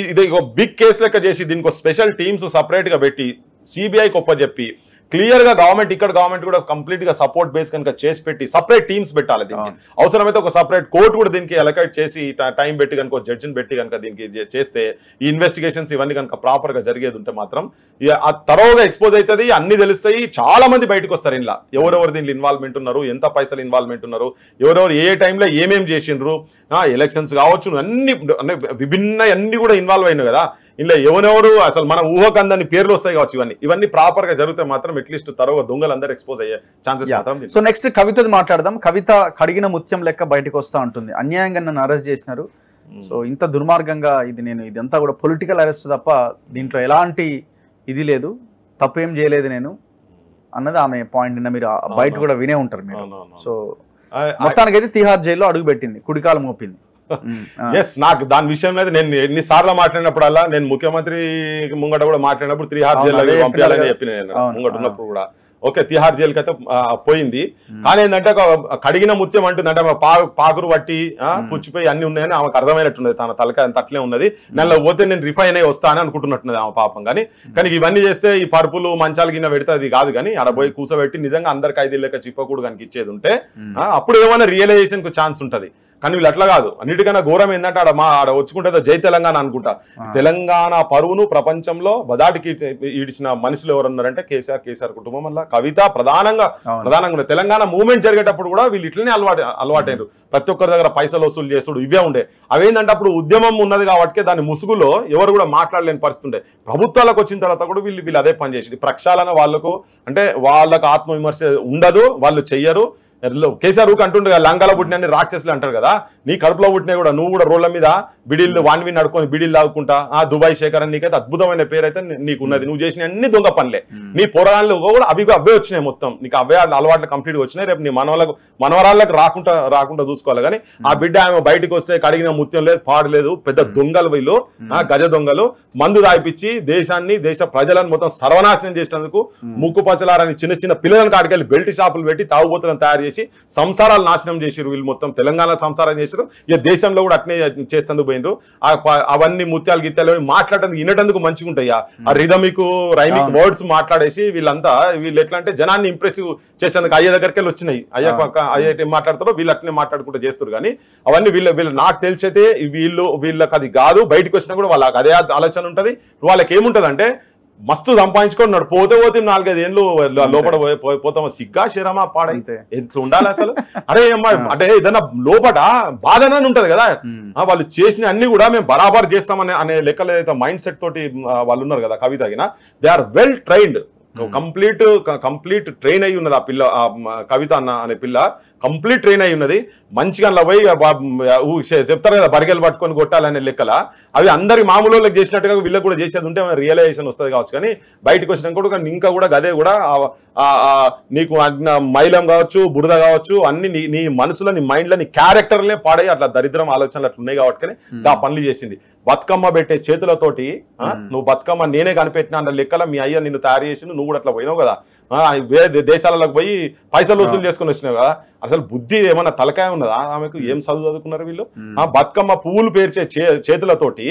బిగ్ కేసు లెక్క చేసి దీనికి స్పెషల్ టీమ్స్ సపరేట్ గా పెట్టి సిబిఐకి ఒప్పజెప్పి క్లియర్ గా గవర్నమెంట్ కూడా కంప్లీట్ గా సపోర్ట్ బేస్ కనుక చేసి పెట్టి సపరేట్ టీమ్స్ పెట్టాలి దీనికి అవసరమైతే ఒక సపరేట్ కోర్టు కూడా దీనికి అలొకేట్ చేసి టైం పెట్టి కనుక జడ్జిని పెట్టి కనుక దీనికి చేస్తే ఈ ఇన్వెస్టిగేషన్స్ ఇవన్నీ కనుక ప్రాపర్ గా జరిగేది ఉంటే మాత్రం తరోగా ఎక్స్పోజ్ అవుతుంది అన్ని తెలుస్తాయి చాలా మంది బయటకు వస్తారు ఇలా ఎవరెవరు దీంట్లో ఇన్వాల్వ్మెంట్ ఉన్నారు ఎంత పైసలు ఇన్వాల్వ్మెంట్ ఉన్నారు ఎవరెవరు ఏ టైంలో ఏమేం చేసిండ్రు ఎలక్షన్స్ కావచ్చు అన్ని విభిన్న అన్ని కూడా ఇన్వాల్వ్ అయినాయి కదా ఇలా ఎవరెవరు అసలు మన ఊహకందని పేర్లు వస్తాయి కావచ్చు ఇవన్నీ ప్రాపర్ గా జరిగితే మాత్రం అట్లీస్ట్ తరువాత దొంగలందరూ ఎక్స్పోజ్ అయ్యే ఛాన్సెస్ మాత్రం. సో నెక్స్ట్ కవితది మాట్లాడదాం. కవిత కడిగిన ముత్యం లెక్క బయటకు వస్తా ఉంటుంది. అన్యాయంగా నన్ను అరెస్ట్ చేసినారు. సో ఇంత దుర్మార్గంగా ఇదంతా కూడా పొలిటికల్ అరెస్ట్ తప్ప దీంట్లో ఎలాంటి ఇది లేదు, తప్పు ఏం చేయలేదు నేను అన్నది ఆమె పాయింట్. నిన్న మీరు బయట కూడా వినే ఉంటారు మీరు. సో మొత్తానికైతే తిహార్ జైల్లో అడుగు పెట్టింది, కుడికాలు మోపింది. ఎస్ నాకు దాని విషయంలో నేను ఎన్నిసార్లు మాట్లాడినప్పుడల్లా నేను ముఖ్యమంత్రి ముంగట కూడా మాట్లాడినప్పుడు తిహార్ జైల్లో పంపించాలని చెప్పిన నేను ముంగట ఉన్నప్పుడు కూడా ఓకే తిహార్ జైలుకి అయితే పోయింది. కానీ ఏంటంటే కడిగిన ముత్యం అంటుంది అంటే పాకురు పట్టి పుచ్చిపోయి అన్ని ఉన్నాయని ఆమెకు అర్థమైనట్టున్నది. తన తలకాయ అంత అట్లే ఉన్నది. నెలలో పోతే నేను రిఫైన్ అయ్యి వస్తానని అనుకుంటున్నట్టున్నది ఆమె పాపం. కానీ ఇవన్నీ చేస్తే ఈ పరుపులు మంచాలు గిన్నె పెడితే అది కాదు. కానీ ఆడ పోయి కూసబెట్టి నిజంగా అందరికి 5 లెక్క చిప్పకూడు కనుక ఇచ్చేది ఉంటే అప్పుడు ఏమైనా రియలైజేషన్ కు ఛాన్స్ ఉంటది. కానీ వీళ్ళు అట్లా కాదు. అన్నిటికన్నా ఘోరం ఏంటంటే ఆడ వచ్చుకుంటే జై తెలంగాణ అనుకుంటా. తెలంగాణ పరువును ప్రపంచంలో బజాటికి ఈడ్చిన మనుషులు ఎవరున్నారంటే కేసీఆర్ కుటుంబం వల్ల కవిత ప్రధానంగా తెలంగాణ మూవ్మెంట్ జరిగేటప్పుడు కూడా వీళ్ళు ఇట్లనే అలవాటైనరు. ప్రతి ఒక్కరి దగ్గర పైసలు వసూలు చేసుడు ఇవే ఉండే. అవేంటంటే అప్పుడు ఉద్యమం ఉన్నది కాబట్టి దాని ముసుగులో ఎవరు కూడా మాట్లాడలేని పరిస్థితి ఉండే. ప్రభుత్వాలకు వచ్చిన తర్వాత కూడా వీళ్ళు అదే పని చేసి ప్రక్షాళన వాళ్ళకు అంటే వాళ్ళకు ఆత్మవిమర్శ ఉండదు, వాళ్ళు చెయ్యరు. కేసీఆర్ ఊకి అంటుండే లంగాలో పుట్టిన రాక్షసులు అంటారు కదా, నీ కడుపులో పుట్టినా కూడా నువ్వు కూడా రోడ్ల మీద బిడిల్లు వాన్వి నడుకొని బిడిల్లు తాగుకుంటా దుబాయ్ శేఖర్ అని నీకైతే అద్భుతమైన పేరు అయితే నీకున్నది. నువ్వు చేసిన అన్ని దొంగ పనులే. నీ పోరాళ్ళు కూడా అవే వచ్చినాయి. మొత్తం నీకు అవే అలవాట్లు కంప్లీట్గా వచ్చినాయి. రేపు నీ మనవరాళ్ళకి రాకుండా చూసుకోవాలి. కానీ ఆ బిడ్డ ఆమె బయటకు వస్తే కడిగిన ముత్యం లేదు, పాడు లేదు. పెద్ద దొంగలు వీళ్ళు, గజ దొంగలు. మందు దాయిపించి దేశ ప్రజలను మొత్తం సర్వనాశనం చేసినందుకు ముక్కు పచ్చలారని చిన్న పిల్లలను కాడికెళ్ళి బెల్ట్ షాపులు పెట్టి తాగుబోతులను తయారు చేసి సంసారాలు నాశనం చేసారు. వీళ్ళు మొత్తం తెలంగాణ సంసారం చేశారు. ఇక దేశంలో కూడా అట్నే చేసేందుకు పోయినరు. అవన్నీ ముత్యాలు గీత్యాలు మాట్లాడేందుకు వినటందుకు మంచిగా ఉంటాయా ఆ రిథమిక్ రైమిక్ వర్డ్స్ మాట్లాడేసి వీళ్ళు ఎట్లా అంటే జనాన్ని ఇంప్రెసివ్ చేసేందుకు అయ్యే దగ్గరికి వెళ్ళి వచ్చినాయి. అయ్యే మాట్లాడతారో వీళ్ళు అట్నే మాట్లాడుకుంటూ చేస్తారు. కానీ అవన్నీ వీళ్ళు నాకు తెలిసైతే వీళ్ళకి అది కాదు. బయటకు వచ్చినా కూడా వాళ్ళకి అదే ఆలోచన ఉంటది. వాళ్ళకి ఏముంటది అంటే మస్తు సంపాదించుకున్నాడు. పోతే 4-5 ఏళ్ళు లోపల పోతామా సిగ్గా శరమా పాడైతే ఎట్లా ఉండాలి అసలు. అరే అంటే ఏదైనా లోపల బాధనే ఉంటది కదా. వాళ్ళు చేసిన అన్ని కూడా మేము బరాబర్ చేస్తామని అనే లెక్కలు అయితే మైండ్ సెట్ తోటి వాళ్ళు ఉన్నారు కదా. Kavitha they are well trained, complete train అయి ఉన్నది ఆ పిల్ల. కవిత అనే పిల్ల కంప్లీట్ ట్రైన్ అయి ఉన్నది. మంచిగా అలా పోయి చెప్తారు కదా బరిగెలు పట్టుకొని కొట్టాలనే లెక్కల అవి అందరి మామూలు వాళ్ళకి చేసినట్టుగా వీళ్ళకి కూడా చేసేది ఉంటే రియలైజేషన్ వస్తుంది కావచ్చు. కానీ బయటకు వచ్చినా కూడా ఇంకా కూడా గదే కూడా నీకు మైలం కావచ్చు, బురద కావచ్చు, అన్ని నీ మనసులో నీ మైండ్లో నీ క్యారెక్టర్లే పాడై అట్లా దరిద్రం ఆలోచనలు అట్లా ఉన్నాయి కాబట్టి ఆ పనులు చేసింది. బతుకమ్మ పెట్టే చేతులతోటి నువ్వు బతుకమ్మ నేనే కనిపెట్టినా అన్న లెక్కల మీ అయ్య నిన్ను తయారు చేసి నువ్వు కూడా అట్లా పోయినావు కదా. వేరే దేశాలకు పోయి పైసలు వసూలు చేసుకుని వచ్చినావు కదా. అసలు బుద్ధి ఏమన్నా తలకాయ ఉన్నదా ఆమెకు? ఏం చదువుకున్నారు వీళ్ళు? బతుకమ్మ పువ్వులు పేర్చే చేతులతోటి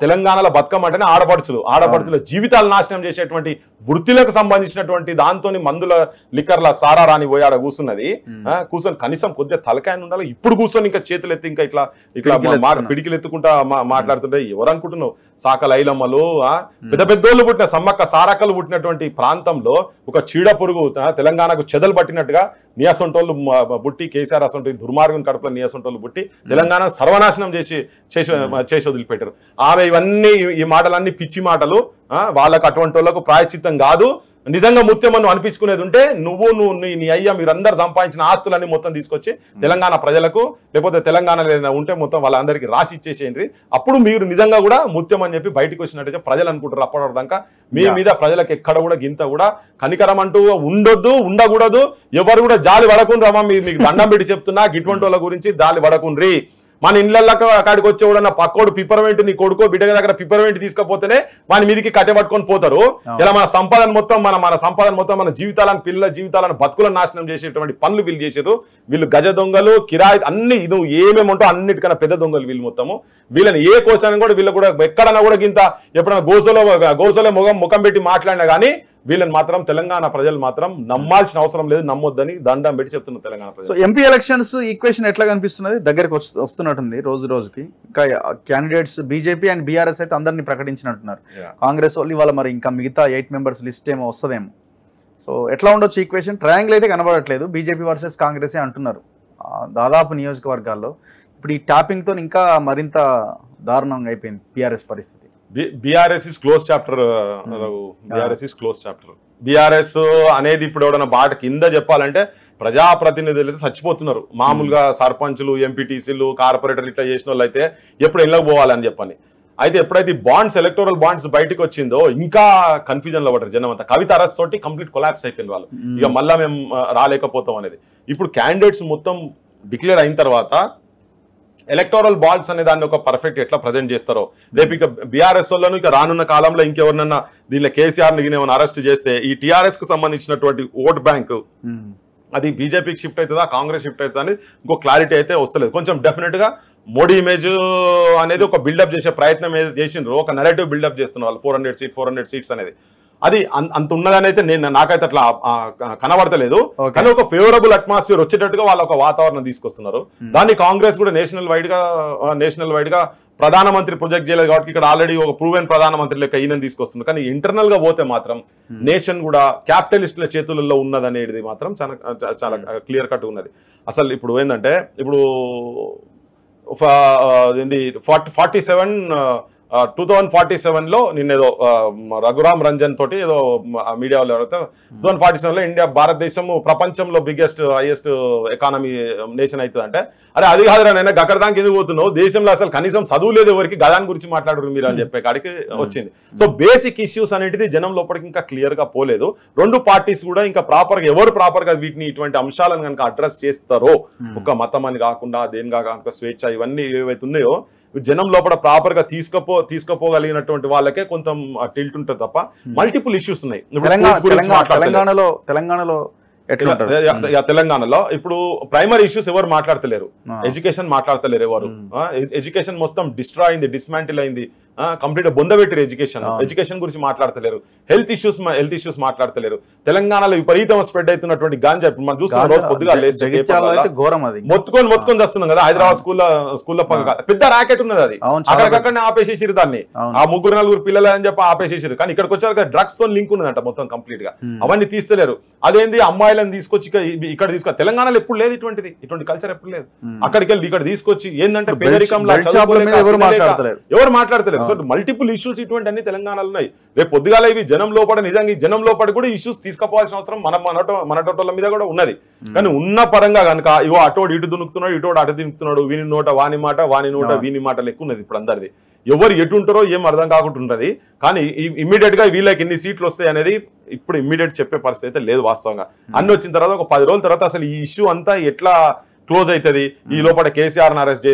తెలంగాణలో బతుకమ్మ అంటేనే ఆడపడుచుల జీవితాలు నాశనం చేసేటువంటి వృత్తులకు సంబంధించినటువంటి దాంతో మందుల లిక్కర్ల సారా రాని పోయి ఆడ కూర్చొని కనీసం కొద్దిగా తలకాయ ఉండాలి. ఇప్పుడు కూర్చొని ఇంకా చేతులు ఎత్తి ఇంకా ఇట్లా పిడికిలు ఎత్తుకుంటా మాట్లాడుతుంటే ఎవరు అనుకుంటున్నావు? సాకల ఐలమ్మలు పెద్ద పెద్దోళ్ళు పుట్టిన సమ్మక్క సారక్కలు పుట్టినటువంటి ప్రాంతంలో ఒక చీడ పురుగు తెలంగాణకు చెదలు పట్టినట్టుగా నియాసంటోళ్ళు పుట్టి కేసీఆర్ అసంటి దుర్మార్గం కడుపులో నియాసంటోళ్ళు పుట్టి తెలంగాణ సర్వనాశనం చేసి వదిలిపెట్టారు. ఆమె ఈ మాటలన్నీ పిచ్చి మాటలు. వాళ్ళకు అటువంటి వాళ్ళకు ప్రాయశ్చిత్తం కాదు. నిజంగా ముత్యం అని అనిపించుకునేది ఉంటే నువ్వు నీ అయ్యా మీరందరూ సంపాదించిన ఆస్తులన్నీ మొత్తం తీసుకొచ్చి తెలంగాణ ప్రజలకు లేకపోతే తెలంగాణలో ఏదైనా ఉంటే మొత్తం వాళ్ళందరికీ రాసి ఇచ్చేసేయండి. అప్పుడు మీరు నిజంగా కూడా ముత్యం అని చెప్పి బయటకు వచ్చినట్టయితే ప్రజలు అనుకుంటారు. అప్పటిదాకా మీ మీద ప్రజలకు ఎక్కడ కూడా గింత కూడా కనికరం అంటూ ఉండొద్దు, ఉండకూడదు. ఎవరు కూడా జాలి పడకుండ్రమ్మా, మీకు దండం పెట్టి చెప్తున్నా, ఇటువంటి వాళ్ళ గురించి జాలి పడకుండ్రి. మన ఇళ్ళకి అక్కడికి వచ్చేవాడన్న పక్కోడు పిప్పర్మెంట్ నీ కొడుకో బిడ్డ దగ్గర పిప్పర్మెంట్ తీసుకపోతేనే వాని మీదకి కట్టెపట్టుకొని పోతారు. ఇలా మన సంపాదన మొత్తం మన సంపాదన మొత్తం మన జీవితాలను పిల్లల జీవితాలను బతుకులను నాశనం చేసేటువంటి పనులు వీళ్ళు చేసారు. వీళ్ళు గజ దొంగలు, కిరాయి అన్ని నువ్వు ఏమేమి ఉంటావు అన్నిటికన్నా పెద్ద దొంగలు వీళ్ళు మొత్తము. వీళ్ళని ఏ కోసాన్ని కూడా వీళ్ళు కూడా ఎక్కడన్నా కూడా గింత ఎప్పుడైనా గోసలో ముఖం పెట్టి మాట్లాడినా కానీ వీళ్ళని మాత్రం తెలంగాణ ప్రజలు మాత్రం నమ్మాల్సిన అవసరం లేదు, నమ్మొద్దని దండం పెట్టి చెప్తున్నారు తెలంగాణ ప్రజలు. సో ఎంపీ ఎలక్షన్స్ ఈక్వేషన్ ఎట్లా కనిపిస్తున్నది? దగ్గరకు వస్తున్నట్టుంది రోజు రోజుకి. ఇంకా క్యాండిడేట్స్ బీజేపీ అండ్ బీఆర్ఎస్ అయితే అందరినీ ప్రకటించినట్టున్నారు. కాంగ్రెస్ వాళ్ళు ఇవాళ మరి ఇంకా మిగతా 8 మెంబర్స్ లిస్ట్ ఏమో వస్తుందేమో. సో ఎట్లా ఉండొచ్చు ఈక్వేషన్? ట్రయాంగిల్ అయితే కనబడట్లేదు, బీజేపీ వర్సెస్ కాంగ్రెస్ అంటున్నారు దాదాపు నియోజకవర్గాల్లో. ఇప్పుడు ఈ ట్యాపింగ్తో ఇంకా మరింత దారుణంగా అయిపోయింది బీఆర్ఎస్ పరిస్థితి. BRS is close chapter. BRS is close chapter. BRS అనేది ఇప్పుడు ఎవడన్నా బాట కింద చెప్పాలంటే ప్రజాప్రతినిధులు అయితే చచ్చిపోతున్నారు. మామూలుగా సర్పంచులు, ఎంపీటీసీలు, కార్పొరేటర్లు ఇట్లా చేసిన వాళ్ళు అయితే ఎప్పుడు ఇళ్ళకి పోవాలని చెప్పని. అయితే ఎప్పుడైతే బాండ్స్, ఎలక్టోరల్ బాండ్స్ బయటకు వచ్చిందో ఇంకా కన్ఫ్యూజన్ లో పడ్డారు జనం అంతా. కవిత అరెస్ట్ తోటి కంప్లీట్ కొలాప్స్ అయిపోయింది వాళ్ళు. ఇక మళ్ళా మేము రాలేకపోతాం అనేది. ఇప్పుడు క్యాండిడేట్స్ మొత్తం డిక్లేర్ అయిన తర్వాత ఎలక్టోరల్ బాండ్స్ అనే దాన్ని ఒక పర్ఫెక్ట్ ఎట్లా ప్రజెంట్ చేస్తారో రేపు ఇక బీఆర్ఎస్ వాళ్ళను ఇక రానున్న కాలంలో ఇంకెవరినన్నా దీనిలో కేసీఆర్ ఏమైనా అరెస్ట్ చేస్తే ఈ టీఆర్ఎస్ కు సంబంధించినటువంటి ఓట్ బ్యాంక్ అది బీజేపీకి షిఫ్ట్ అవుతుందా, కాంగ్రెస్ షిఫ్ట్ అవుతుందా అనేది ఇంకో క్లారిటీ అయితే వస్తలేదు. కొంచెం డెఫినెట్ గా మోడీ ఇమేజ్ అనేది ఒక బిల్డప్ చేసే ప్రయత్నం ఏదో చేసిండ్రు, ఒక నెరేటివ్ బిల్డప్ చేస్తున్నారు వాళ్ళు. 400 సీట్స్ అనేది అది అంత ఉన్నదని అయితే నాకైతే అట్లా కనబడతలేదు. కానీ ఒక ఫేవరబుల్ అట్మాస్ఫియర్ వచ్చేటట్టుగా వాళ్ళు ఒక వాతావరణం తీసుకొస్తున్నారు. దాన్ని కాంగ్రెస్ కూడా నేషనల్ వైడ్ గా ప్రధానమంత్రి ప్రొజెక్ట్ చేయలేదు కాబట్టి ఇక్కడ ఆల్రెడీ ఒక ప్రూవెన్ ప్రధానమంత్రి లెక్క ఈయన తీసుకొస్తున్నారు. కానీ ఇంటర్నల్ గా పోతే మాత్రం నేషన్ కూడా క్యాపిటలిస్టుల చేతులలో ఉన్నదనేది మాత్రం చాలా క్లియర్ కట్ ఉన్నది. అసలు ఇప్పుడు ఏంటంటే ఇప్పుడు 2047లో నిన్నేదో రఘురామ్ రంజన్ తోటి ఏదో మీడియా వాళ్ళు ఎవరైతే 2047లో ఇండియా భారతదేశం ప్రపంచంలో బిగ్గెస్ట్ హైయెస్ట్ ఎకానమీ నేషన్ అవుతుంది అంటే, అరే అది కాదురా నేను గక్కడదానికి ఎందుకు పోతున్నావు, దేశంలో అసలు కనీసం చదువు లేదు ఎవరికి, గదాని గురించి మాట్లాడరు మీరు అని చెప్పే కాడికి వచ్చింది. సో బేసిక్ ఇష్యూస్ అనేటిది జనం లోపలికి ఇంకా క్లియర్ గా పోలేదు. రెండు పార్టీస్ కూడా ఇంకా ప్రాపర్ గా ఎవరు ప్రాపర్ గా వీటిని ఇటువంటి అంశాలను కనుక అడ్రస్ చేస్తారో, ఒక మతం అని కాకుండా దేనిగా కాకుండా స్వేచ్ఛ ఇవన్నీ ఏవైతే ఉన్నాయో జనం లోపల ప్రాపర్ గా తీసుకోపోగలిగినటువంటి వాళ్ళకే కొంత టిల్ట్ ఉంటుంది తప్ప మల్టిపుల్ ఇష్యూస్ ఉన్నాయి. తెలంగాణలో ఇప్పుడు ప్రైమరీ ఇష్యూస్ ఎవరు మాట్లాడతలేరు, ఎడ్యుకేషన్ మాట్లాడతలేరు ఎవరు. ఎడ్యుకేషన్ మొత్తం డిస్ట్రాయ్ అయింది, డిస్మాంటిల్ అయింది, కంప్లీట్ బొందబెట్టారు ఎడ్యుకేషన్ గురించి మాట్లాడతలేరు. Health issues మాట్లాడతలేరు. తెలంగాణలో విపరీతం స్ప్రెడ్ అవుతున్నటువంటి గాంజా ఇప్పుడు మనం చూస్తున్నాం. రోజు పొద్దుగా మొత్తుకొని వస్తున్నాం కదా. హైదరాబాద్ స్కూల్లో పెద్ద ర్యాకెట్ ఉన్నది, అది అక్కడికక్కడనే ఆపేసేసిరు దాన్ని. ఆ 3-4 పిల్లలు అని చెప్పి ఆపేసేసారు. కానీ ఇక్కడికి వచ్చాక డ్రగ్స్ తో లింక్ ఉన్నదంట మొత్తం కంప్లీట్ గా. అవన్నీ తీస్తలేరు. అదేంది అమ్మాయిలను తీసుకొచ్చి ఇక్కడ తీసుకొ తెలంగాణలో ఎప్పుడు లేదు ఇటువంటి కల్చర్ ఎప్పుడు లేదు. అక్కడికి వెళ్ళి ఇక్కడ తీసుకొచ్చి ఏంటంటే పేదరికంలో ఎవరు మాట్లాడతలేరు. సో మల్టిపుల్ ఇష్యూస్ ఇటువంటి అన్ని తెలంగాణలో ఉన్నాయి. రేపు పొద్దుగాల ఇవి జనం లోపల కూడా ఇష్యూస్ తీసుకుపోవాల్సిన అవసరం మనటోళ్ళ మీద కూడా ఉన్నది. కానీ ఉన్న పరంగా కనుక ఇగో అటోడు ఇటు దునుకుతున్నాడు, ఇటోడు అటు దునుకుతున్నాడు, వీని నోట వాని మాట, వాని నోట వీని మాట లెక్క ఉన్నది ఇప్పుడు అందరిది. ఎవరు ఎటు ఉంటారో ఏం అర్థం కాకుండా ఉంటది. కానీ ఇమ్మీడియట్ గా వీళ్ళకి ఎన్ని సీట్లు వస్తాయి అనేది ఇప్పుడు ఇమ్మీడియట్ చెప్పే పరిస్థితి అయితే లేదు వాస్తవంగా. అన్ని వచ్చిన తర్వాత ఒక 10 రోజుల తర్వాత అసలు ఈ ఇష్యూ అంతా ఎట్లా క్లోజ్ అవుతుంది, ఈ లోపల కేసీఆర్ ను అరెస్ట్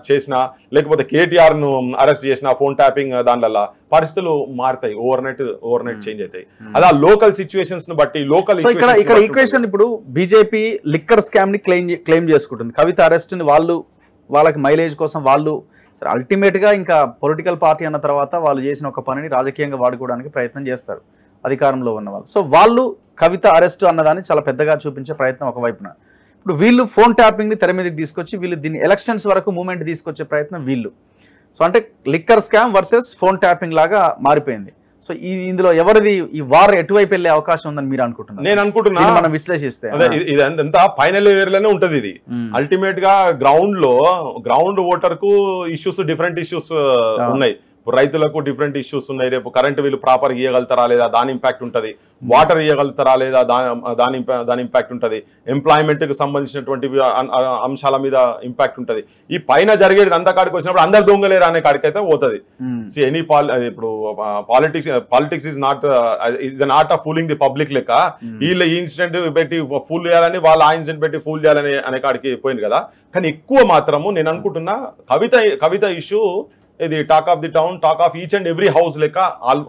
చేసిన లేకపోతే కేటీఆర్ ను అరెస్ట్ చేసిన ఫోన్ ట్యాపింగ్ దానివల్ల పరిస్థితులు మారుతాయి. ఓవర్ నైట్ చేంజ్ అవుతాయి. అది ఆ లోకల్ సిచ్యువేషన్స్ ను బట్టి లోకల్ ఇక్కడ ఈక్వేషన్. ఇప్పుడు బీజేపీ లిక్కర్ స్కామ్ ని క్లెయిమ్ చేసుకుంటుంది. కవిత అరెస్ట్ ని వాళ్ళకి మైలేజ్ కోసం వాళ్ళు అల్టిమేట్ గా ఇంకా పొలిటికల్ పార్టీ అన్న తర్వాత వాళ్ళు చేసిన ఒక పనిని రాజకీయంగా వాడుకోవడానికి ప్రయత్నం చేస్తారు అధికారంలో ఉన్న వాళ్ళు. సో వాళ్ళు కవిత అరెస్ట్ అన్నదాన్ని చాలా పెద్దగా చూపించే ప్రయత్నం ఒకవైపున. ఇప్పుడు వీళ్ళు ఫోన్ ట్యాపింగ్ ని తెర మీదకి తీసుకొచ్చి వీళ్ళు దీన్ని ఎలక్షన్స్ వరకు మూవ్మెంట్ తీసుకొచ్చే ప్రయత్నం వీళ్ళు. సో అంటే liquor scam versus phone tapping లాగా మారిపోయింది. సో ఇందులో ఎవరిది ఈ వార్ ఎటువైపు వెళ్ళే అవకాశం ఉందని మీరు అనుకుంటున్నారు? నేను అనుకుంటున్నా మనం విశ్లేషిస్తే ఇదంతా ఫైనల్ ఇయర్ లోనే ఉంటది. ఇది అల్టిమేట్ గా గ్రౌండ్ ఓటర్ కు ఇష్యూస్ డిఫరెంట్ ఇష్యూస్ ఉన్నాయి. ఇప్పుడు రైతులకు డిఫరెంట్ ఇష్యూస్ ఉన్నాయి. రేపు కరెంటు వీళ్ళు ప్రాపర్ ఇవ్వగలుగుతారా లేదా, దాని ఇంపాక్ట్ ఉంటుంది. వాటర్ ఇవ్వగలుగుతారా లేదా, దాని ఇంపాక్ట్ ఉంటుంది. ఎంప్లాయ్మెంట్కి సంబంధించినటువంటి అంశాల మీద ఇంపాక్ట్ ఉంటుంది. ఈ పైన జరిగేది అంత కాడికి వచ్చినప్పుడు అందరు దొంగలేరు అనే కాడికి అయితే పోతుంది. ఎనీ ఇప్పుడు politics is not is an art of fooling the public లెక్క. వీళ్ళు ఈ ఇన్సిడెంట్ పెట్టి ఫూల్ చేయాలని, వాళ్ళు ఆ ఇన్సిడెంట్ పెట్టి ఫూల్ చేయాలని అనే కాడికి పోయింది కదా. కానీ ఎక్కువ మాత్రము నేను అనుకుంటున్నా కవిత ఇష్యూ ఇది talk of the town, talk of each and every house లెక్క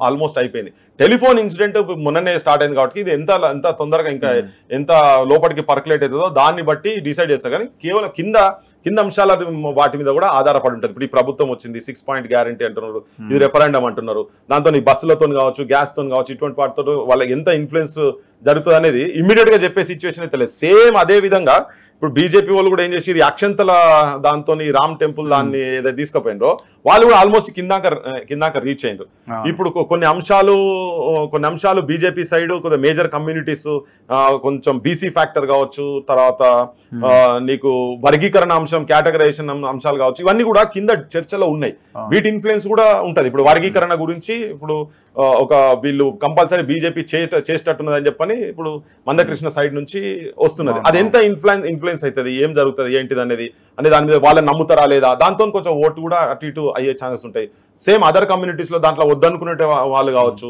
ఆల్మోస్ట్ అయిపోయింది. టెలిఫోన్ ఇన్సిడెంట్ మొన్ననే స్టార్ట్ అయింది కాబట్టి ఇది ఎంత తొందరగా ఇంకా ఎంత లోపలికి పర్కులేట్ అవుతుందో దాన్ని బట్టి డిసైడ్ చేస్తారు. కానీ కేవలం కింద అంశాల వాటి మీద కూడా ఆధారపడి ఉంటుంది. ఇప్పుడు ఈ ప్రభుత్వం వచ్చింది, 6 పాయింట్ గ్యారంటీ అంటున్నారు, ఇది రెఫరెండం అంటున్నారు. దాంతో ఈ బస్సులతో కావచ్చు, గ్యాస్తో కావచ్చు, ఇటువంటి వాటితో వాళ్ళకి ఎంత ఇన్ఫ్లుయెన్స్ జరుగుతుంది అనేది ఇమ్మీడియట్ గా చెప్పే సిచ్యువేషన్ అయితే లేదు. సేమ్ అదే విధంగా ఇప్పుడు బీజేపీ వాళ్ళు కూడా ఏం చేసి అక్షంతల దాంతో రామ్ టెంపుల్ దాన్ని ఏదైతే తీసుకుపోయిండ్రో వాళ్ళు కూడా ఆల్మోస్ట్ కిందాక రీచ్ అయ్యారు. ఇప్పుడు కొన్ని అంశాలు బీజేపీ సైడ్ కొద్దిగా మేజర్ కమ్యూనిటీస్, కొంచెం బీసీ ఫ్యాక్టర్ కావచ్చు, తర్వాత నీకు వర్గీకరణ అంశం, కేటగరైజేషన్ అంశాలు కావచ్చు, ఇవన్నీ కూడా కింద చర్చలో ఉన్నాయి. వీటి ఇన్ఫ్లుయెన్స్ కూడా ఉంటది. ఇప్పుడు వర్గీకరణ గురించి ఇప్పుడు వీళ్ళు కంపల్సరీ బీజేపీ చేసేటట్టున్నది అని చెప్పని ఇప్పుడు మందకృష్ణ సైడ్ నుంచి వస్తున్నది. అది ఎంత ఇన్ఫ్లుయెన్స్ అవుతుంది, ఏం జరుగుతుంది ఏంటిది అనేది దాని మీద వాళ్ళని నమ్ముతారా లేదా, దాంతో కొంచెం ఓటు కూడా అటు ఇటు అయ్యే ఛాన్సెస్ ఉంటాయి. సేమ్ అదర్ కమ్యూనిటీస్ లో దాంట్లో వద్దనుకునే వాళ్ళు కావచ్చు.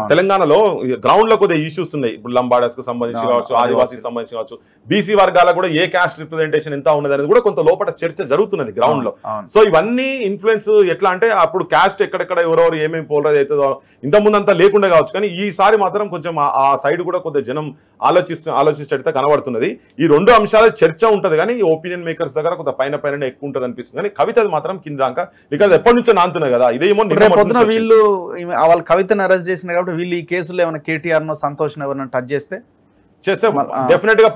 తెలంగాణలో గ్రౌండ్ లో కొద్దిగా ఇష్యూస్ ఉన్నాయి. ఇప్పుడు లంబాడాస్ కు సంబంధించి కావచ్చు, ఆదివాసీకి సంబంధించి కావచ్చు, బీసీ వర్గాలకు కూడా ఏ క్యాస్ట్ రిప్రజెంటేషన్ ఎంత ఉన్నది అనేది కూడా కొంత లోపల చర్చ జరుగుతున్నది గ్రౌండ్ లో. సో ఇవన్నీ ఇన్ఫ్లుయెన్స్ ఎట్లా అంటే అప్పుడు క్యాస్ట్ ఎక్కడెక్కడ ఎవరెవరు ఏమేమి పోలరైతే అవుతుందో ఇంతకుముందు అంతా లేకుండా కావచ్చు. కానీ ఈసారి మాత్రం కొంచెం ఆ సైడ్ కూడా కొద్దిగా జనం ఆలోచిస్తే కనబడుతున్నది. ఈ రెండు అంశాల చర్చ ఉంటది కానీ ఒపీనియన్ మేకర్స్ దగ్గర కొంత పైన ఎక్కువ ఉంటుంది అనిపిస్తుంది. కానీ కవిత మాత్రం కింద దాకా ఇక్కడ ఎప్పటి నుంచో నాంతున్నాయి కదా. ఇదేమో వీళ్ళు వాళ్ళ కవితను అరెస్ట్ చేసిన కాబట్టి వీళ్ళు ఈ కేసులో ఏమైనా కేటీఆర్ నో సంతోష్ ఎవరైనా టచ్ చేస్తే డెఫినెట్ గా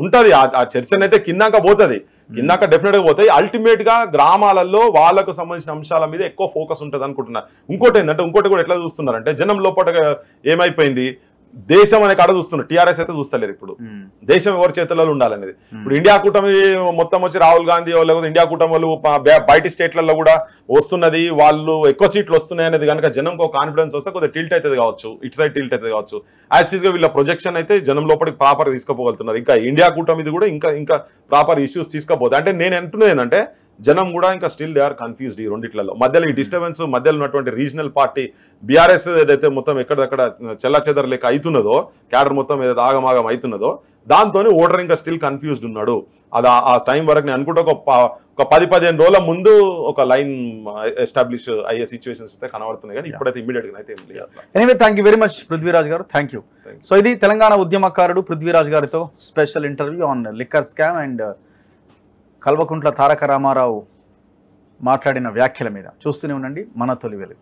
ఉంటది. ఆ చర్చనైతే కిందాక పోతుంది, కిందాక డెఫినెట్ గా పోతాయి. అల్టిమేట్ గా గ్రామాలలో వాళ్ళకు సంబంధించిన అంశాల మీద ఎక్కువ ఫోకస్ ఉంటుంది అనుకుంటున్నా. ఇంకోటి కూడా ఎట్లా చూస్తున్నారంటే జనం లోపల ఏమైపోయింది, దేశం అనే కాడ చూస్తున్నారు. టీఆర్ఎస్ అయితే చూస్తలేరు. ఇప్పుడు దేశం ఎవరి చేతుల్లో ఉండాలనేది. ఇప్పుడు ఇండియా కూటమి మొత్తం వచ్చి రాహుల్ గాంధీ లేకపోతే ఇండియా కూటమి వాళ్ళు బయట స్టేట్లలో కూడా వస్తున్నది, వాళ్ళు ఎక్కువ సీట్లు వస్తున్నాయి అనేది కనుక జనంకు ఒక కాన్ఫిడెన్స్ వస్తే కొద్దిగా టిల్ట్ అవుతుంది కావచ్చు, ఇటు సైడ్ టిల్ట్ అవుతుంది కావచ్చు. యాజ్ ఈజ్ గా వీళ్ళ ప్రొజెక్షన్ అయితే జనం లోపలికి ప్రాపర్ తీసుకుపోగలుగుతున్నారు. ఇంకా ఇండియా కూటమిది కూడా ఇంకా ప్రాపర్ ఇష్యూస్ తీసుకుపోతాయి. అంటే నేను అంటున్నది ఏంటంటే జనం కూడా ఇంకా స్టిల్ దే ఆర్ కన్ఫ్యూజ్డ్. ఈ రెండిట్లలో మధ్యలో ఈ డిస్టర్బెన్స్ మధ్యలో ఉన్నటువంటి రీజనల్ పార్టీ బీఆర్ఎస్ ఏదైతే మొత్తం ఎక్కడక్కడ చెల్లాచెదర లెక్క అవుతున్నదో, క్యాడర్ మొత్తం ఏదైతే ఆగమాగం అవుతున్నదో దాంతో ఓటర్ ఇంకా స్టిల్ కన్ఫ్యూజ్డ్ ఉన్నాడు. అది ఆ టైం వరకు నేను అనుకుంటే ఒక 10-15 రోజుల ముందు ఒక లైన్ ఎస్టాబ్లిష్ అయ్యే సిచ్యువేషన్స్ అయితే కనబడుతున్నాయి. కానీ ఇప్పుడైతే ఇమీడియట్ గా అయితే ఏం లేదు. Anyway thank you very much Prithviraj garu, thank you. So ఇది తెలంగాణ ఉద్యమకారుడు పృథ్వీరాజ్ గారితో special interview on liquor scam and Kalvakuntla Taraka Rama Rao మాట్లాడిన వ్యాఖ్యల మీద. చూస్తూనే ఉండండి మన తొలి వెలుగు.